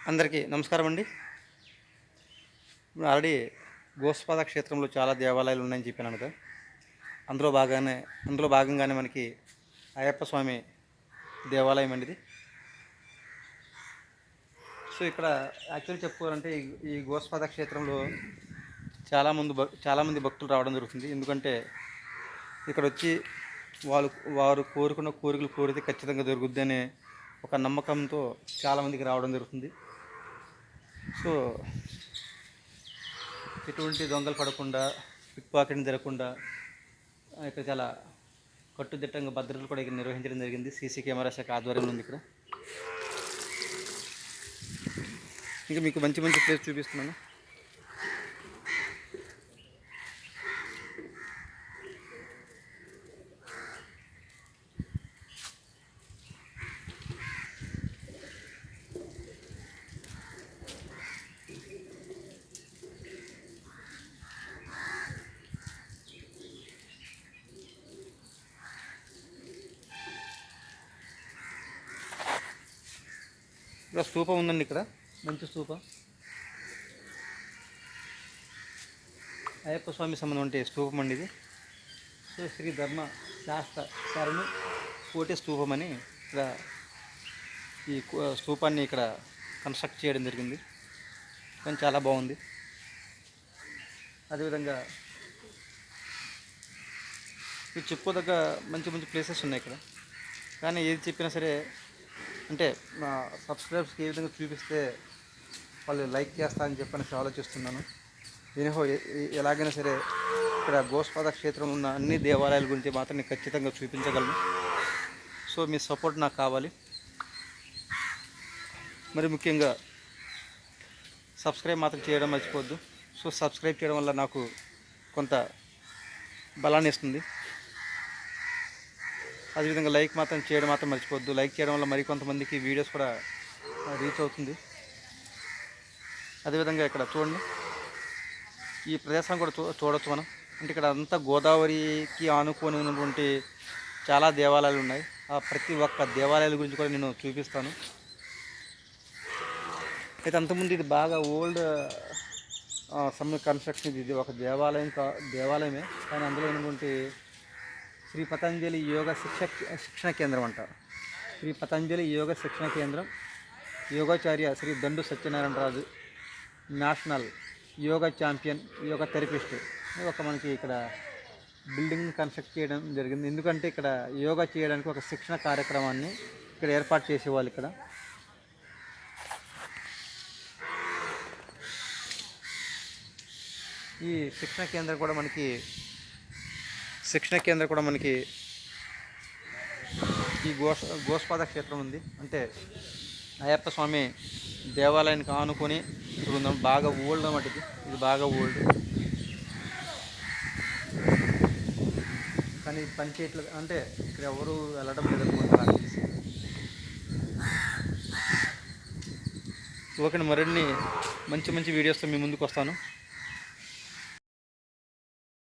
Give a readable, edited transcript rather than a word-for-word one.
అందరికీ నమస్కారం అండి. ఇప్పుడు ఆల్రెడీ గోస్పాద క్షేత్రంలో చాలా దేవాలయాలు ఉన్నాయని చెప్పాను కదా. అందులో భాగంగానే మనకి అయ్యప్ప స్వామి దేవాలయం అండి ఇది. సో ఇక్కడ యాక్చువల్లీ చెప్పుకోవాలంటే ఈ గోస్పాద క్షేత్రంలో చాలామంది భక్తులు రావడం జరుగుతుంది. ఎందుకంటే ఇక్కడ వచ్చి వారు కోరుకున్న కోరికలు కోరితే ఖచ్చితంగా దొరుకుద్ది అనే ఒక నమ్మకంతో చాలామందికి రావడం జరుగుతుంది. సో ఎటువంటి దొంగలు పడకుండా, పిక్ పాకెట్ జరగకుండా ఇక్కడ చాలా కట్టుదిట్టంగా భద్రతలు కూడా ఇక్కడ నిర్వహించడం జరిగింది. సీసీ కెమెరా శాఖ ఆధ్వర్యంలో ఉంది ఇక్కడ. ఇంకా మీకు మంచి ప్లేస్ చూపిస్తున్నాను. ఇక్కడ స్తూపం ఉందండి. ఇక్కడ మంచి స్తూపం, అయ్యప్ప స్వామి సంబంధం అంటే స్తూపం అండి ఇది. సో శ్రీ ధర్మ శాస్త్ర శరణు కోటి స్తూపం అని ఇక్కడ ఈ స్తూపాన్ని ఇక్కడ కన్స్ట్రక్ట్ చేయడం జరిగింది. కానీ చాలా బాగుంది. అదేవిధంగా మీరు చెప్పుకోదగ్గ మంచి ప్లేసెస్ ఉన్నాయి ఇక్కడ. కానీ ఏది చెప్పినా సరే అంటే నా సబ్స్క్రైబర్స్కి ఏ విధంగా చూపిస్తే వాళ్ళు లైక్ చేస్తారని చెప్పని ఆలోచిస్తున్నాను. దీనిహో ఎలాగైనా సరే ఇక్కడ గోస్పాద క్షేత్రంలో ఉన్న అన్ని దేవాలయాల గురించి మాత్రం నేను ఖచ్చితంగా చూపించగలను. సో మీ సపోర్ట్ నాకు కావాలి. మరి ముఖ్యంగా సబ్స్క్రైబ్ మాత్రం చేయడం మర్చిపోవద్దు. సో సబ్స్క్రైబ్ చేయడం వల్ల నాకు కొంత బలాన్ని ఇస్తుంది. అదేవిధంగా లైక్ మాత్రం చేయడం మాత్రం మర్చిపోవద్దు. లైక్ చేయడం వల్ల మరికొంతమందికి వీడియోస్ కూడా రీచ్ అవుతుంది. అదేవిధంగా ఇక్కడ చూడండి, ఈ ప్రదేశం కూడా చూడవచ్చు మనం. అంటే ఇక్కడ అంతా గోదావరికి ఆనుకొని ఉన్నటువంటి చాలా దేవాలయాలు ఉన్నాయి. ఆ ప్రతి ఒక్క దేవాలయాల గురించి కూడా నేను చూపిస్తాను. అయితే అంతకుముందు ఇది బాగా ఓల్డ్ కన్స్ట్రక్షన్. ఇది ఒక దేవాలయమే, కానీ అందులో ఉన్నటువంటి శ్రీ పతంజలి యోగ శిక్షణ కేంద్రం అంటారు. శ్రీ పతంజలి యోగ శిక్షణ కేంద్రం, యోగాచార్య శ్రీ దండు Satyanarayanaraju, national yoga champion, yoga therapist ఒక మనకి ఇక్కడ బిల్డింగ్ కన్స్ట్రక్ట్ చేయడం జరిగింది. ఎందుకంటే ఇక్కడ యోగా చేయడానికి ఒక శిక్షణ కార్యక్రమాన్ని ఇక్కడ ఏర్పాటు చేసేవాళ్ళు. ఇక్కడ ఈ శిక్షణ కేంద్రం కూడా మనకి ఈ గోస్పాద క్షేత్రం ఉంది. అంటే అయ్యప్ప స్వామి దేవాలయానికి ఆనుకొని ఇప్పుడు ఉందాం. బాగా ఓల్డ్ అన్నమాట. ఇది బాగా ఓల్డ్, కానీ పని చేయట్లేదు. అంటే ఇక్కడ ఎవరు వెళ్ళడం లేదనుకుంటారు. ఓకే, మరిన్ని మంచి వీడియోస్తో మీ ముందుకు వస్తాను.